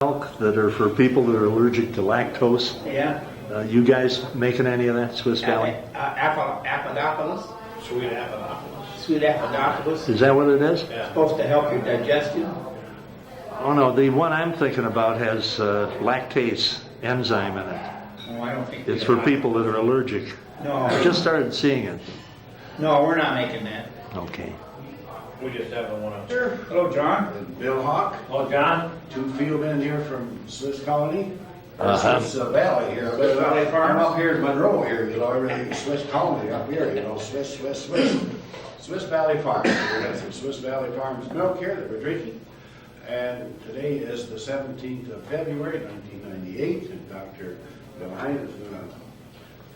Milk that are for people that are allergic to lactose. Yeah. You guys making any of that, Swiss Valley? Apodopoulos. Sweet Apodopoulos. Sweet Apodopoulos. Is that what it is? Yeah. Supposed to help your digestion. Oh no, the one I'm thinking about has lactase enzyme in it. Oh, I don't think It's we for are. people that are allergic. No. I just started seeing it. No, we're not making that. Okay. We just have one up. Sure. Hello, John. And Bill Hawk, Oh, John? two fieldmen here from Swiss Colony. Uh-huh. Swiss Valley here. Swiss Valley Farms. I'm up here in Monroe here, you know, everything Swiss Colony up here, you know, Swiss. Swiss Valley Farms. We got some Swiss Valley Farms milk here that we're drinking. And today is the 17th of February, 1998, and Dr. Bill Hine is going to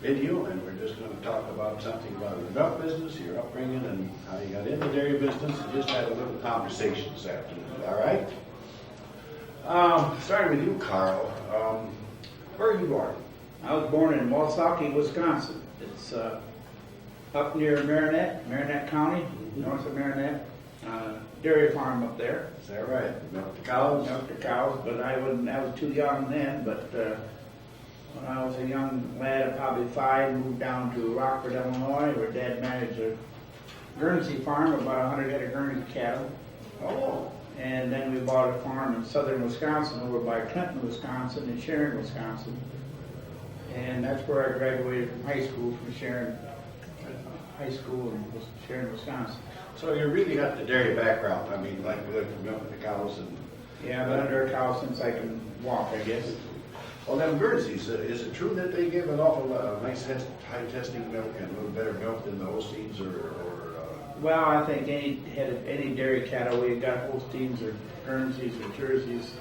video, and we're just going to talk about something about the milk business, your upbringing, and how you got into the dairy business, and just have a little conversation this afternoon. All right? Starting with you, Carl. Where are you born? I was born in Milwaukee, Wisconsin. It's up near Marinette County, north of Marinette. Dairy farm up there. Is that right? Milk the cows? Milked the cows, but I was too young then. But when I was a young lad, probably 5, moved down to Rockford, Illinois, where Dad managed a Guernsey farm, about 100 head of Guernsey cattle. Oh. And then we bought a farm in southern Wisconsin, over by Clinton, Wisconsin, and Sharon, Wisconsin. And that's where I graduated from high school, from Sharon High School in Sharon, Wisconsin. So you really got the dairy background. I mean, like we like to milk the cows and... Yeah, I've been under a cow since I can walk, I guess. Well, them Guernseys, is it true that they give an awful nice high testing milk and a little better milk than the Holsteins or Well, I think any dairy cattle, whether you got Holsteins or Guernseys or Jerseys,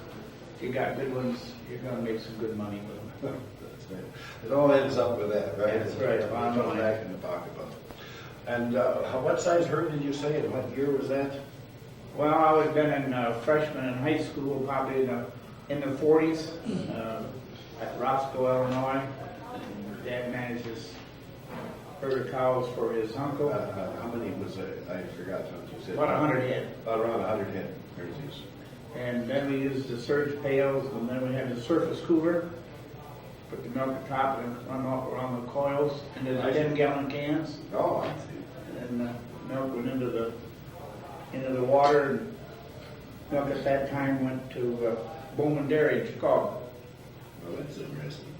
if you got good ones, you're going to make some good money with them. That's right. It all ends up with that, right? That's right. It's all back in the pocketbook. And what size herd did you say, and what year was that? Well, I would have been a freshman in high school, probably in the 40s, at Roscoe, Illinois. And Dad manages herd of cows for his uncle. How many was it? I forgot what you said. About 100 head. About around 100 head Guernseys. And then we used the surge pails, and then we had the surface cooler. Put the milk at the top and run off around the coils into the 10-gallon cans. Oh, I see. And then the milk went into the water. And milk at that time went to Bowman Dairy in Chicago. Well, that's interesting.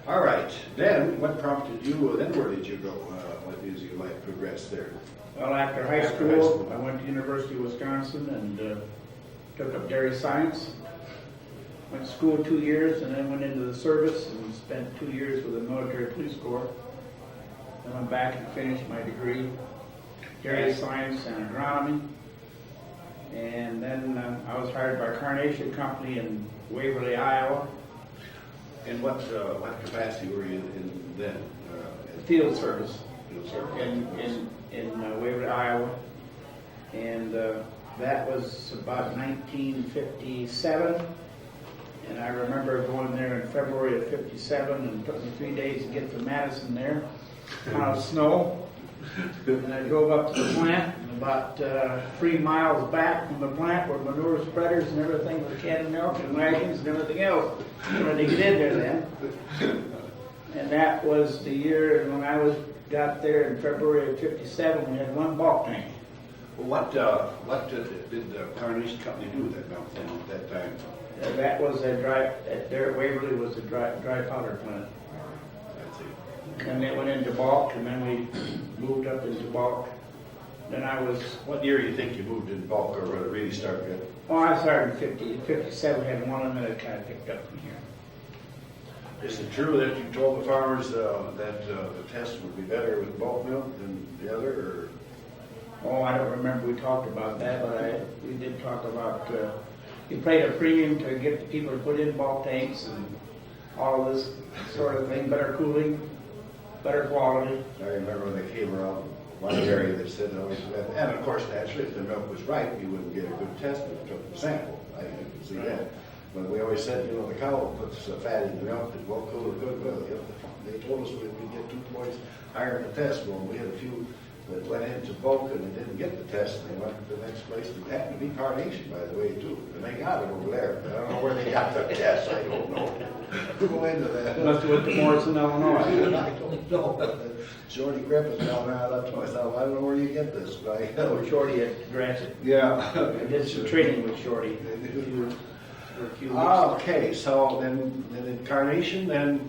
All right. Then, what prompted you? Then, where did you go? What as your life progressed there? Well, after high school, I went to University of Wisconsin and took up dairy science. Went to school 2 years and then went into the service and spent 2 years with the military police corps. Then went back and finished my degree, dairy science and agronomy. And then I was hired by Carnation Company in Waverly, Iowa. In what capacity were you in then? Field service Field service. in Waverly, Iowa. And that was about 1957. And I remember going there in February of 57, and it took me 3 days to get from Madison there, out of snow. And I drove up to the plant, and about 3 miles back from the plant were manure spreaders and everything with a can of milk and wagons and everything else. When they get in there then. And that was the year when I got there in February of 57, we had 1 bulk tank. Well, what did the Carnation Company do with that milk then at that time? That was there at Waverly was a dry powder plant. That's it. And it went into bulk, and then we moved up into bulk. Then I was, What year do you think you moved in bulk, or really started getting? well, I started in 57, had one of them that kind of picked up from here. Is it true that you told the farmers that the test would be better with bulk milk than the other, or? Oh, I don't remember we talked about that, but we did talk about, we paid a premium to get the people to put in bulk tanks and all this sort of thing, better cooling, better quality. I remember when they came around one area that said, and of course, naturally, if the milk was right, you wouldn't get a good test if you took the sample. I can see that. But we always said, the cow puts fat in the milk that won't cool it good. Well, they told us we'd get 2 points higher in the test. Well, we had a few that went into Boca and they didn't get the test, and they went to the next place. It happened to be Carnation, by the way, too. And they got it over there. But I don't know where they got the test. I don't know. Go into that. Must have went to Morrison, Illinois. I don't know. Shorty Crip is down there. I left myself. I don't know where you get this, but I Or Shorty at Grant. Yeah. I did some training with Shorty for a few weeks. Okay, so then in Carnation, then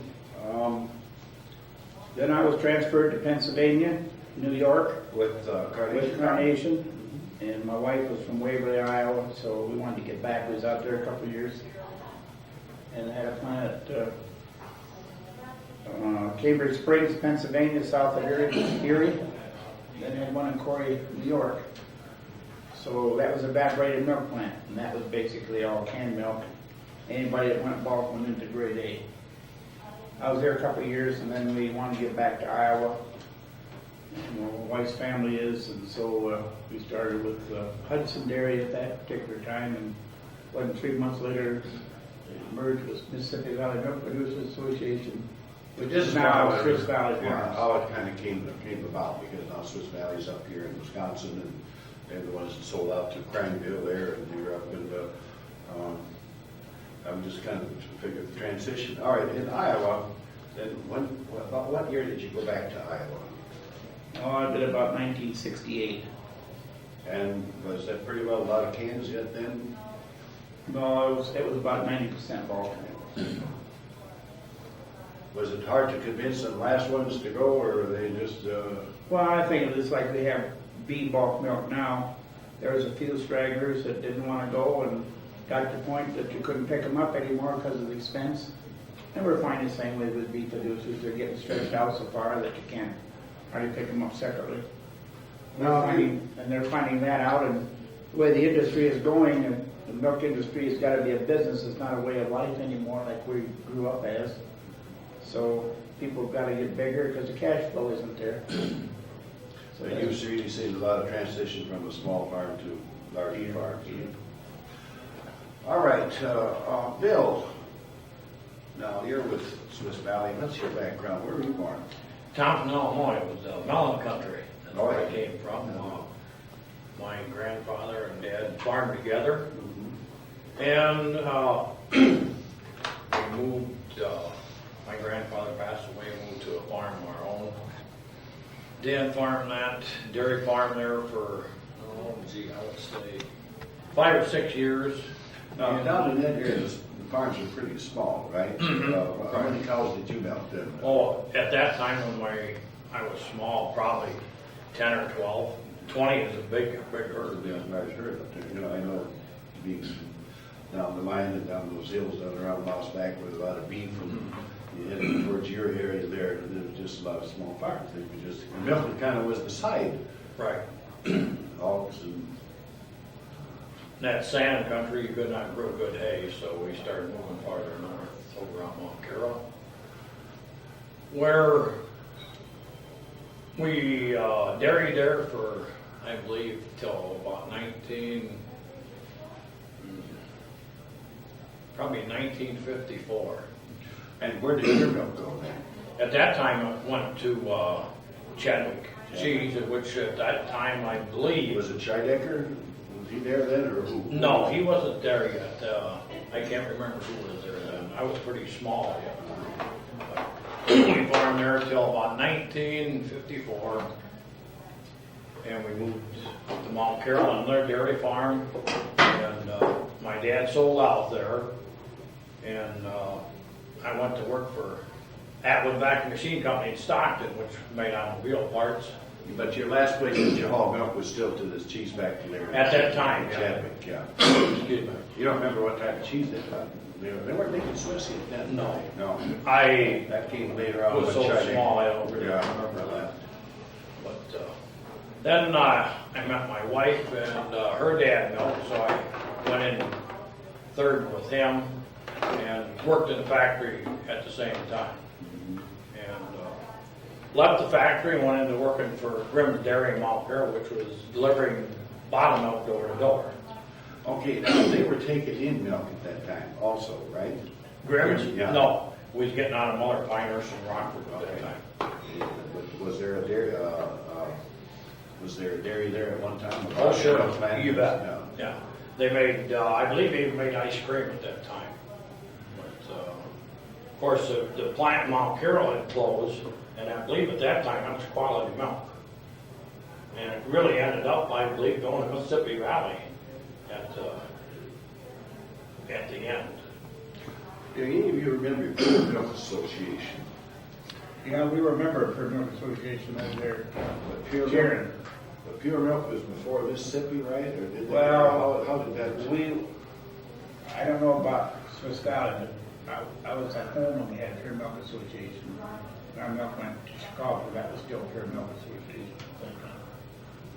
Then I was transferred to Pennsylvania, New York, with Carnation. with Carnation. And my wife was from Waverly, Iowa, so we wanted to get back. We was out there a couple of years. And I had a plant at Cambridge Springs, Pennsylvania, south of Erie. Then had one in Corey, New York. So that was a evaporated milk plant, and that was basically all canned milk. Anybody that went bulk went into grade A. I was there a couple of years, and then we wanted to get back to Iowa. And where my wife's family is, and so we started with Hudson Dairy at that particular time, and wasn't 3 months later, it merged with Mississippi Valley Milk Producers Association, which is now Swiss Valley Farms. How it kind of came about, because now Swiss Valley's up here in Wisconsin, and they're the ones that sold out to Craneville there, and they were up in the, I'm just kind of figuring the transition. All right, in Iowa, then about what year did you go back to Iowa? Oh, I did about 1968. And was that pretty well a lot of cans yet then? No, it was about 90% bulk. Was it hard to convince the last ones to go, or were they just, Well, I think it was like we have B bulk milk now. There was a few stragglers that didn't want to go and got to the point that you couldn't pick them up anymore because of the expense. And we're finding the same way with beef producers. They're getting stretched out so far that you can't hardly pick them up separately. And they're finding that out, and the way the industry is going, and the milk industry has got to be a business. It's not a way of life anymore like we grew up as. So people have got to get bigger because the cash flow isn't there. so you really seen a lot of transition from a small farm to larger farms? All right, Bill, now you're with Swiss Valley. What's your background? Where were you born? Thompson, Illinois was melon country. That's where I Okay. came from. My grandfather and dad farmed together. And we moved, my grandfather passed away and moved to a farm of our own. Dad farmed that dairy farm there for, I would say 5 or 6 years. Now, down in that area, the farms are pretty small, right? How many cows did you milk then? Oh, at that time when I was small, probably 10 or 12. 20 is a big herd. Yeah, I'm not sure up there. You know, I know being down the line and down those hills down around Moss Back with a lot of beef, and you headed towards your area there, and there was just a lot of small farms. They were just, milk kind of was the side. Right. Hogs and, That sand country, you could not grow good hay, so we started moving farther north over on Mount Carroll, where we dairied there for, I believe, till about probably 1954. and where did your milk go then? At that time, it went to Chadwick Cheese, which at that time, I believe, Was it Scheidecker? Was he there then, or who? no, he wasn't there yet. I can't remember who was there then. I was pretty small yet. We farmed there till about 1954, and we moved to Mount Carroll on their dairy farm, and my dad sold out there, and I went to work for Atwood Vacuum Machine Company in Stockton, which made automobile parts. But your last place that you hauled milk was still to this cheese factory there? At that time, yeah. Chadwick, yeah. Excuse me. You don't remember what type of cheese they got? They weren't making Swiss yet then? No. No. I That came later on. was with so Scheidecker. small, I don't really Yeah, I remember remember that. that. But then I met my wife, and her dad milked, so I went in third with him and worked in the factory at the same time. And left the factory and went into working for Grimm's Dairy in Mount Carroll, which was delivering bottom milk door to door. Okay, now they were taking in milk at that time also, right? Grimm's? Yeah. No, we was getting out of Muller, Pinehurst, and Rockford at that time. But was there a dairy, Was there a dairy there at one time? Oh, sure, Plant? you bet. Yeah. Yeah, they made, I believe they even made ice cream at that time. But, of course, the plant in Mount Carroll had closed, and I believe at that time it was quality milk. And it really ended up, I believe, going to Mississippi Valley at the end. Do any of you remember your Pure Milk Association? Yeah, we remember Pure Milk Association over there. But Pure Sharon. Milk, but Pure Milk was before Mississippi, right? Or did they, Well, how did that? I don't know about Swiss Valley, but I was at home when we had Pure Milk Association. Our milk went to Chicago, that was still Pure Milk Association.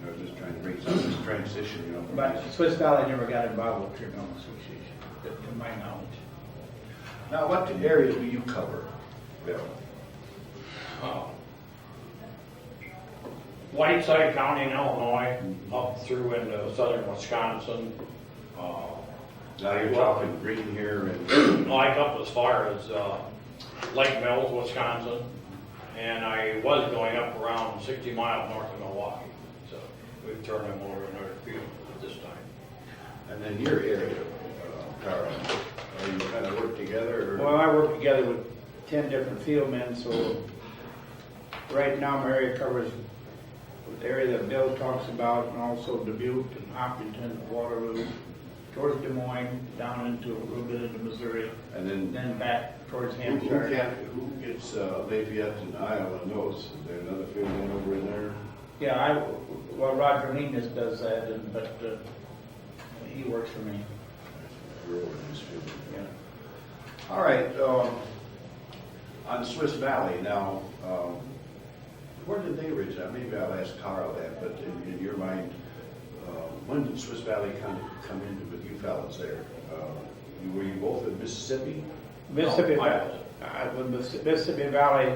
I was just trying to bring some of this transition, you know. from But Mississippi. Swiss Valley never got involved with Pure Milk Association, to my knowledge. Now, what area do you cover, Bill? Whiteside County in Illinois, up through into southern Wisconsin, Now you're talking green here and, like up as far as Lake Mills, Wisconsin, and I was going up around 60 miles north of Milwaukee. So we've turned them over in our field at this time. and then your area, Carl, are you kind of work together or? Well, I work together with 10 different field men, so right now my area covers the area that Bill talks about, and also Dubuque and Hopkinton, Waterloo, towards Des Moines, down into a little bit into Missouri, And and then then back towards who Hampshire. who gets Lafayette and Iowa and those? Is there another field man over in there? Yeah, well, Roger Lenis does that, but he works for me. You're over in this field. Yeah. All right, on Swiss Valley now, where did they originate? Maybe I'll ask Carl that, but in your mind, when did Swiss Valley come into with you fellas there? Were you both in Mississippi? Mississippi, No, Iowa. when Mississippi Valley,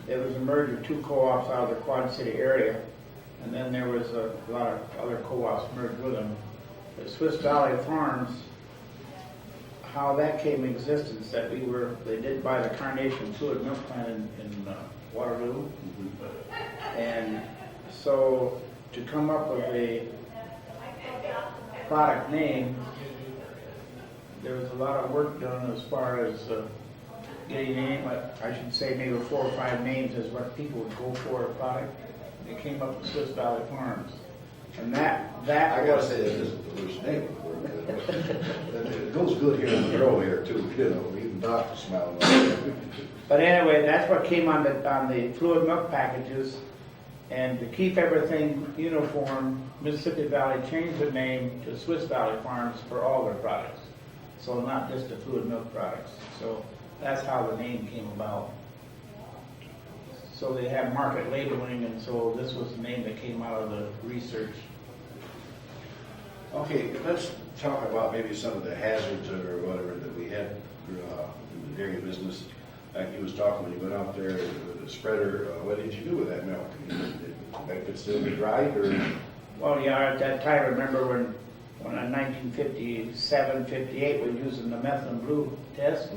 it was a merger of 2 co-ops out of the Quad City area, and then there was a lot of other co-ops merged with them. The Swiss Valley Farms, how that came in existence, that they did buy the Carnation Fluid Milk Plant in Waterloo, and so to come up with a product name, there was a lot of work done as far as getting a name. I should say maybe 4 or 5 names is what people would go for a product. They came up with Swiss Valley Farms, and that I gotta was say, that isn't the worst name for it. It goes good here in the girl here too, you know, even doctors smile. But anyway, that's what came on the fluid milk packages. And to keep everything uniform, Mississippi Valley changed the name to Swiss Valley Farms for all their products. So not just the fluid milk products. So that's how the name came about. So they have market labeling, and so this was the name that came out of the research. Okay, let's talk about maybe some of the hazards or whatever that we had in the dairy business. Like he was talking when you went out there with the spreader, what did you do with that milk? That could still be dried or? Well, yeah, at that time, I remember when in 1957, 58, we were using the methylene blue test.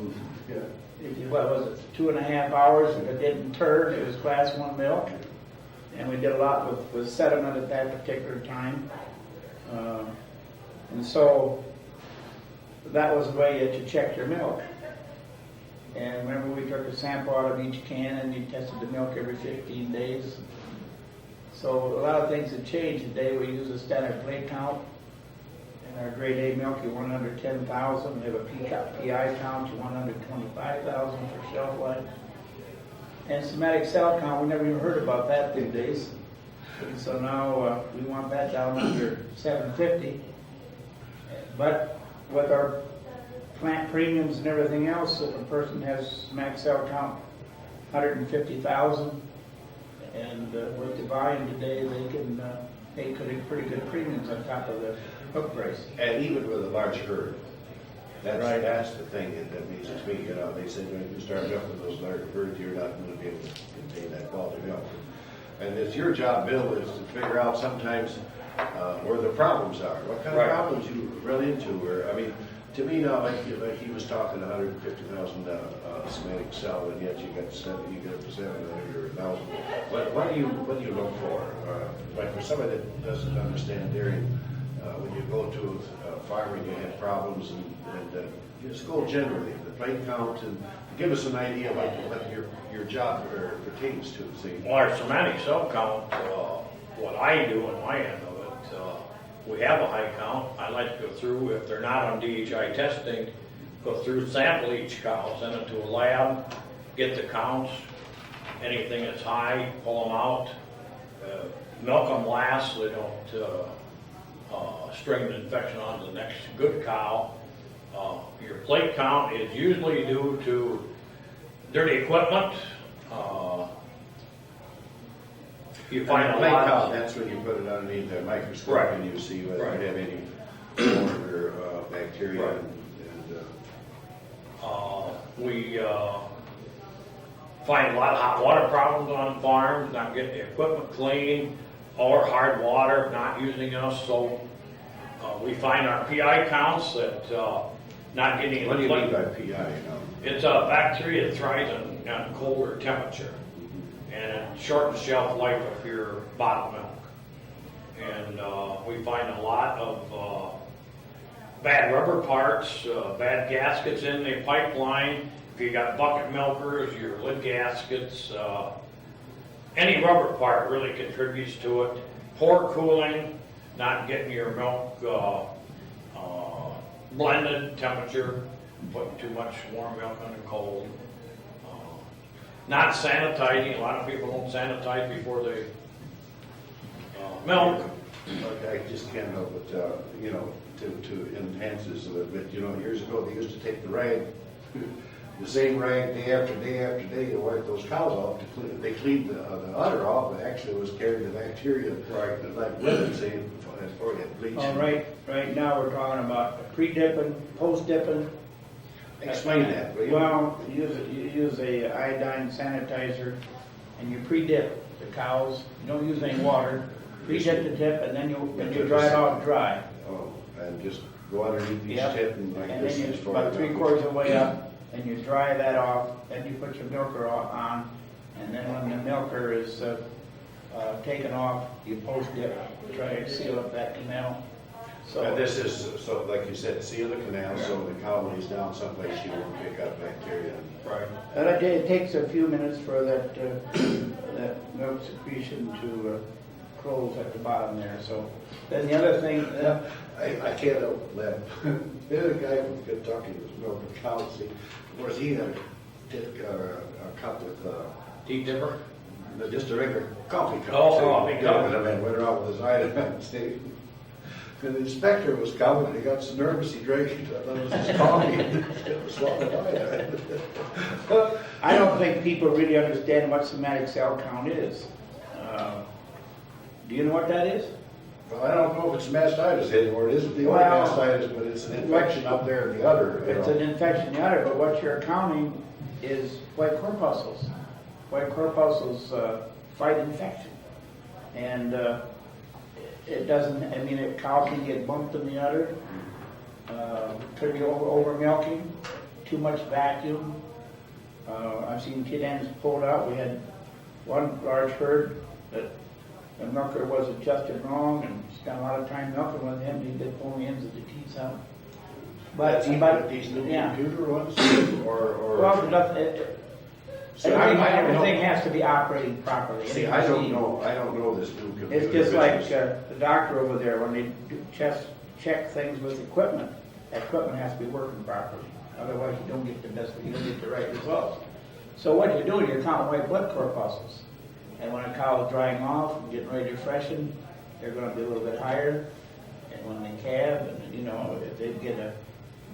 Yeah. What was it, 2.5 hours? If it didn't turn, it was class 1 milk. And we did a lot with sediment at that particular time. And so that was the way to check your milk. And remember, we took a sample out of each can and you tested the milk every 15 days. So a lot of things have changed. Today we use a standard plate count. In our grade A milk, you're 110,000. We have a PI count, you're 125,000 for shelf life. And somatic cell count, we never even heard about that these days. And so now we want that down under 750. But with our plant premiums and everything else, if a person has max cell count 150,000, and with the volume today, they can pay pretty good premiums on top of the hook price. And even with a large herd, that's, Right. that's the thing that amazes me, you know, they said when you start milking those large herds, you're not going to be able to contain that quality milk. And it's your job, Bill, is to figure out sometimes where the problems are, what kind Right. of problems you run into, or, I mean, To me now, like he was talking 150,000 semantic cell, and yet you get up to 700 or 1,000. What do you look for? Like for somebody that doesn't understand dairy, when you go to a farm and you have problems, and just go generally, the plate count, and give us an idea about what your job pertains to. See? Well, our semantic cell count, what I do on my end of it, we have a high count. I like to go through, if they're not on DHI testing, go through, sample each cow, send it to a lab, get the counts, anything that's high, pull them out, milk them last so they don't string the infection on to the next good cow. Your plate count is usually due to dirty equipment. You find a plate lot count, of, that's when you put it underneath the microscope Right. and you see whether Right. you have any mold or bacteria. Right. We find a lot of hot water problems on farms, not getting the equipment clean, or hard water, not using us. So we find our PI counts that not getting. What do you mean by PI? You know? It's a bacteria that thrives on colder temperature, and it shortens shelf life of your bottled milk. And we find a lot of bad rubber parts, bad gaskets in the pipeline. If you got bucket milkers, your lid gaskets, any rubber part really contributes to it. Poor cooling, not getting your milk blended temperature, putting too much warm milk on the cold. Not sanitizing, a lot of people don't sanitize before they milk. I just can't help but, to enhance this a little bit. You know, years ago, they used to take the rag, the same rag day after day after day to wipe those cows off. They cleaned the udder off, but actually it was carrying the bacteria. Right. Like women say, before you had bleach. Well, right now we're talking about pre-dipping, post-dipping. Explain that, will you? Well, you use a iodine sanitizer, and you pre-dip the cows. You don't use any water. Pre-dip the tip, and then you dry it out dry. Oh, and just go underneath each Yep. tip and like And this. then is you, about 3/4 of the way up, and you dry that off, then you put your milker on, and then when the milker is taken off, you post-dip, try to seal up that canal. So And this is, so like you said, seal the canal so the cow lays down someplace she won't pick up bacteria. Right. and it takes a few minutes for that that milk secretion to close at the bottom there. So then the other thing, I can't help but laugh. The other guy from Kentucky was milking cows. Of course, he had a cup with Deep dipper? just a regular coffee cup. Oh, so coffee he cup. dumped it and went around with his iodine state. And the inspector was coming, and he got so nervous he drank it. I thought it was his coffee. It was swallowed iodine. I don't think people really understand what somatic cell count is. Do you know what that is? Well, I don't know if it's mastitis anymore. It isn't the only Well, mastitis, but it's an infection up there in the udder. you It's know. an infection in the udder, but what you're counting is white corpuscles. White corpuscles fight infection. And it doesn't, I mean, a cow can get bumped in the udder, could be over milking, too much vacuum. I've seen kid ends pulled out. We had one large herd that the milker was adjusted wrong and spent a lot of time milking with him. He did pull the ends of the teeth out. But these little yeah. computer ones, or Well, See, I don't everything know. has to be operating properly. See, I don't know this new computer. It's just like business. the doctor over there, when they do check things with equipment, that equipment has to be working properly. Otherwise, you don't get the best, you don't get the right results. So what you're doing, you're counting white blood corpuscles. And when a cow is drying off and getting ready to freshen, they're going to be a little bit higher. And when they calve, and if they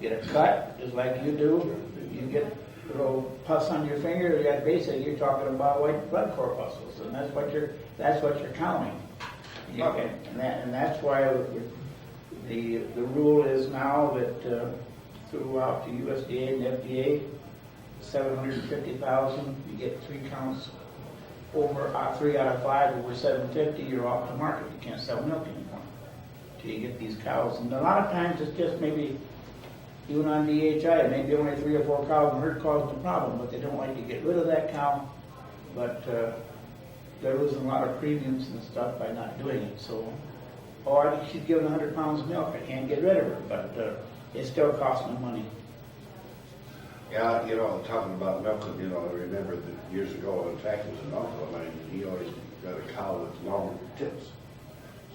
get a cut, just like you do, you get a little pus on your finger. Basically, you're talking about white blood corpuscles, and that's what you're counting. And that's why the rule is now that throughout the USDA and the FDA, 750,000, you get 3 counts over 3 out of 5 over 750, you're off the market. You can't sell milk anymore till you get these cows. And a lot of times it's just maybe, even on DHI, maybe only 3 or 4 cows in herd causing the problem, but they don't like to get rid of that cow. But they're losing a lot of premiums and stuff by not doing it, so. Or she's giving 100 pounds of milk, I can't get rid of her, but it still costs me money. Yeah, you know, talking about milking, you know, I remember that years ago, in fact, there was an uncle of mine, he always got a cow with long tips,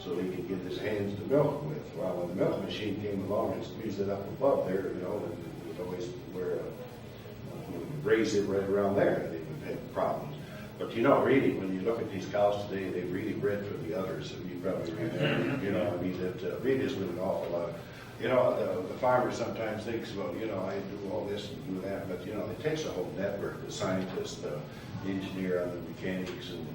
so he could get his hands to milk with. Well, when the milk machine came along and squeezed it up above there, you know, and he'd always raise it right around there, and they would have problems. But you know, really, when you look at these cows today, they really bred for the others, and you probably remember, you know, I mean, that really is with an awful lot. You know, the farmer sometimes thinks, well, you know, I do all this and do that, but you know, it takes a whole network, the scientist, the engineer, and the mechanics, and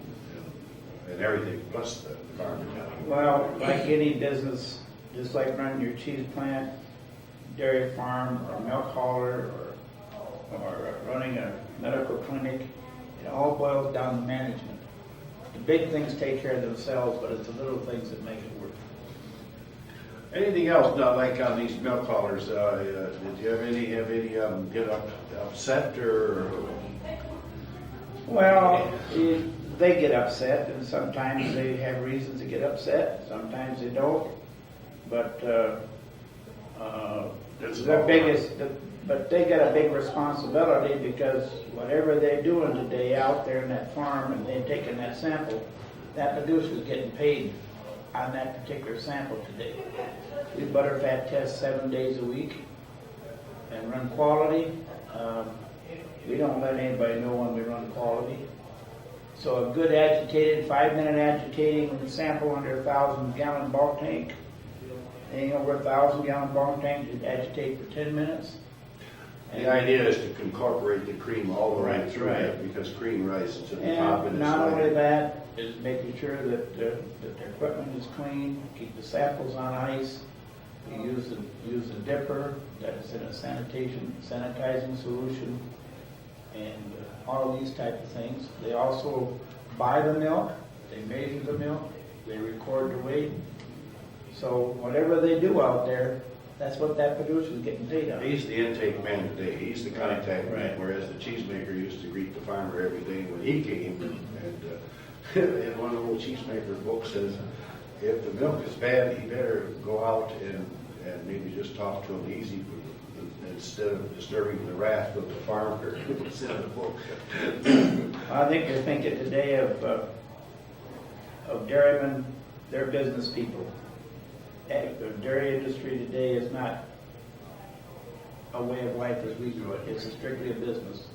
everything, plus the farmer. Well, like any business, just like running your cheese plant, dairy farm, or milk hauler, or running a medical clinic, it all boils down to management. The big things take care of themselves, but it's the little things that make it work. Anything else, now, like on these milk haulers, did you have any get upset or? Well, they get upset, and sometimes they have reasons to get upset, sometimes they don't. But but they got a big responsibility, because whatever they're doing today out there in that farm and they're taking that sample, that producer's getting paid on that particular sample today. We butterfat test 7 days a week and run quality. We don't let anybody know when we run quality. So a good agitated, 5-minute agitating sample under a 1,000-gallon bulk tank, anything over a 1,000-gallon bulk tank, you agitate for 10 minutes. The idea is to incorporate the cream all the way through Right. it, because cream rises to the top. And not only that, is making sure that the equipment is clean, keep the samples on ice. We use a dipper that is in a sanitizing solution, and all of these type of things. They also buy the milk, they measure the milk, they record the weight. So whatever they do out there, that's what that producer is getting paid on. He's the intake man today, he's the contact man, Right. whereas the cheesemaker used to greet the farmer every day when he came. And one of the old cheesemaker books says, if the milk is bad, he better go out and maybe just talk to him easy instead of disturbing the wrath of the farmer. It was in the book. I think they're thinking today of dairymen, they're business people. The dairy industry today is not a way of life as we do it. It's strictly a business.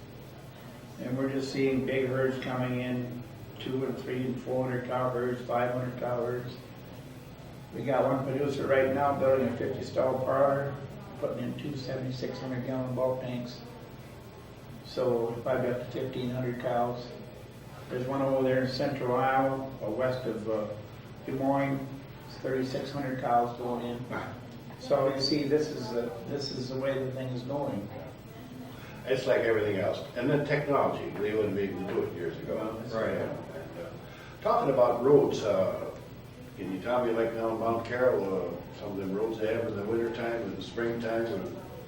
And we're just seeing big herds coming in, 200 and 300 and 400 cow herds, 500 cow herds. We got one producer right now building a 50-stall parlor, putting in 2 7,600-gallon bulk tanks. So we've probably got 1,500 cows. There's one over there in central Iowa, west of Des Moines. 3,600 cows going in. So you see, this is the way the thing is going. It's like everything else. And then technology, they wouldn't be able to do it years ago. Right. And, talking about roads, can you tell me, like now in Mount Carroll, some of them roads they have in the wintertime and the springtime?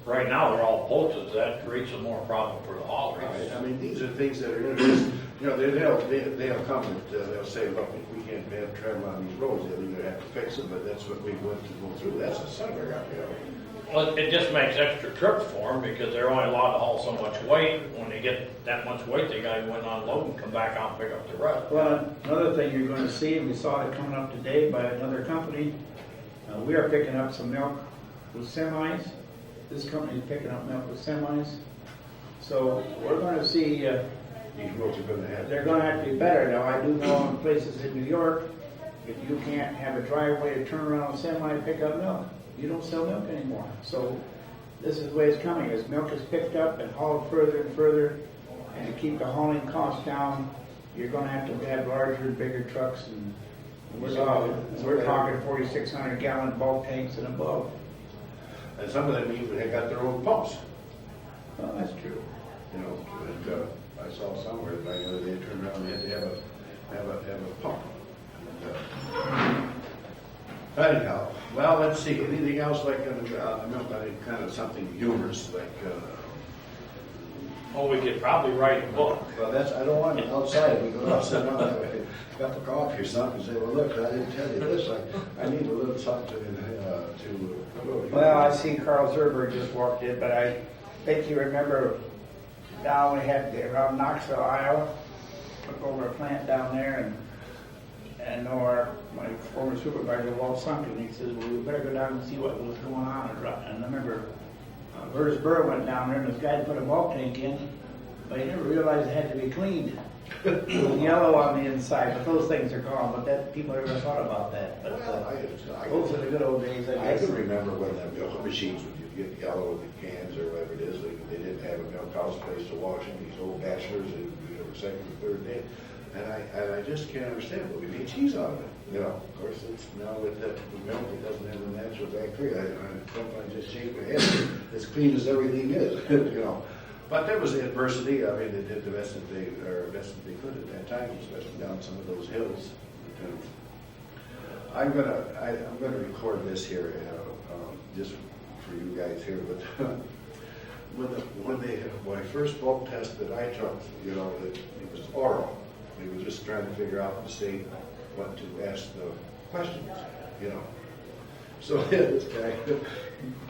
Right now, they're all posted, that creates a more problem for the haulers. Right. I mean, these are things that are just, you know, they'll come and they'll say, look, if we can't have travel on these roads, they'll either have to fix them, but that's what we want to go through. That's a sucker out there. Well, it just makes extra trips for them, because they're only allowed to haul so much weight. When they get that much weight, they gotta go in unload and come back out and pick up the rest. Well, another thing you're going to see, and we saw it coming up today by another company, we are picking up some milk with semis. This company is picking up milk with semis. So we're going to see, These roads are going to have. they're going to have to be better. Now, I do know in places in New York, if you can't have a driveway to turn around a semi and pick up milk, you don't sell milk anymore. So this is the way it's coming. As milk is picked up and hauled further and further, and to keep the hauling costs down, you're going to have larger and bigger trucks, and we're talking 4,600-gallon bulk tanks and above. And some of them even have got their own pumps. Well, that's true. You know, and, I saw somewhere that the other day turned around and they had to have a pump. And, Anyhow, well, let's see, anything else like on the milk, I think kind of something humorous, like, Oh, we could probably write a book. well, that's, I don't want it outside, we go outside, one that way, cup of coffee or something, say, well, look, I didn't tell you this, I need a little something to. Well, I see Carl Zerber just walked in, but I think you remember down we had around Knoxville, Iowa, took over a plant down there, and my former supervisor, Walt Sunken, he says, well, we better go down and see what was going on. And I remember Burrs Burr went down there and this guy put a milk tank in, but he never realized it had to be cleaned. It was yellow on the inside, but those things are gone, but that, people never thought about that. But those are the good old days, I I guess. can remember when the milk machines would get yellow in the cans or whatever it is, they didn't have a milk house place to wash them, these old bachelors, second or third day. And I just can't understand, but we made cheese out of it, you know. Of course, it's now with the milk, it doesn't have the natural bacteria. I sometimes just shake my head, as clean as everything is, you know. But there was adversity. I mean, they did the best that they could at that time, especially down some of those hills. I'm gonna record this here, just for you guys here. But when I first bulk test that I took, you know, it was oral. They were just trying to figure out the state what to ask the questions, you know. So they had this guy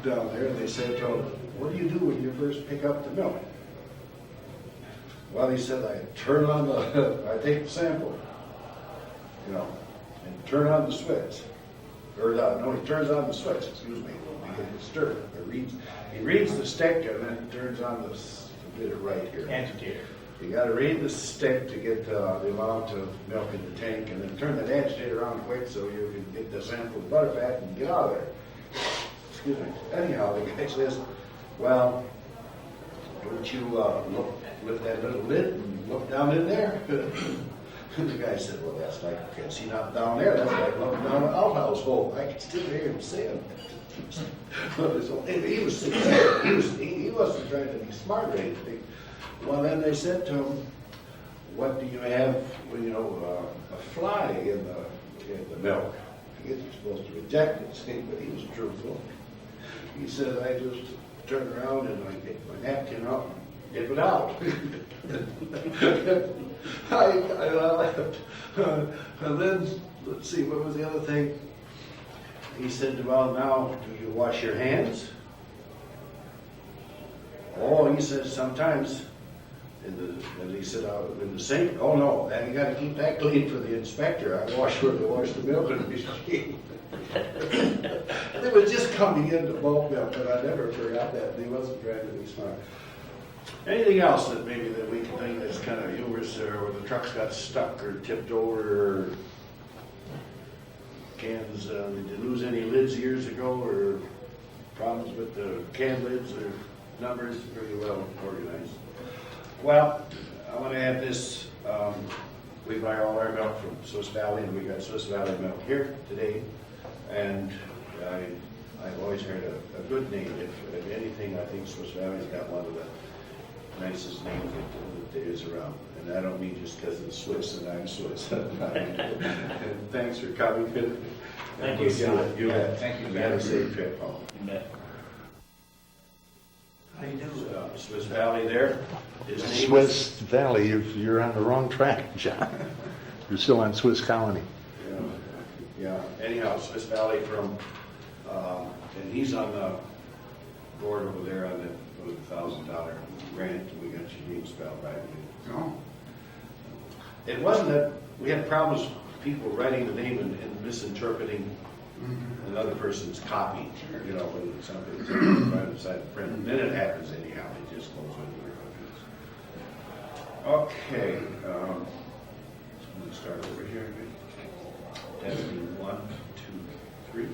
down there, and they said to him, "What do you do when you first pick up the milk?" Well, he said, I take the sample, you know, and turn on the switch. Or no, he turns on the switch, excuse me, because it's stirred. He reads the stick and then turns on the, get it right here. Agitator. You got to read the stick to get the amount of milk in the tank, and then turn that agitator on quick so you can get the sample of butterfat and get out of there. Excuse me. Anyhow, the guy says, well, don't you lift that little lid and look down in there? And the guy said, well, that's like, you can see not down there, that's like looking down an outhouse hole. I can still hear him saying he was sincere. He wasn't trying to be smart or anything. Well, then they said to him, what do you have when, you know, a fly in the milk? I guess you're supposed to reject it, see, but he was truthful. He said, I just turn around and I get my napkin up and dip it out. I laughed. And then, let's see, what was the other thing? He said, well, now, do you wash your hands? Oh, he said, sometimes. And he said, out in the sink. Oh no, and you got to keep that clean for the inspector. I wash where they wash the milk in the machine. They were just coming into bulk milk, but I never forgot that. And he wasn't trying to be smart. Anything else that maybe that we can think that's kind of humorous, or the trucks got stuck or tipped over, or cans? Did you lose any lids years ago, or problems with the can lids or numbers? Pretty well organized. Well, I want to add this. We buy all our milk from Swiss Valley, and we got Swiss Valley milk here today. And I've always heard a good name. If anything, I think Swiss Valley's got one of the nicest names that there is around. And I don't mean just because it's Swiss and I'm Swiss. And thanks for coming. Thank you, John. You bet. Thank you. You had a safe trip home. You bet. How do you do, Swiss Valley there? His name Swiss Valley, you're on the wrong track, John. You're still on Swiss Colony. Yeah. Anyhow, Swiss Valley from, and he's on the board over there on the $1,000 grant. We got your name spelled right. Oh. It wasn't that we had problems with people writing the name and misinterpreting another person's copy, you know, when something's right beside the print. And then it happens anyhow. It just goes into the Okay. I'm going to start over here. Testing 1, 2, 3.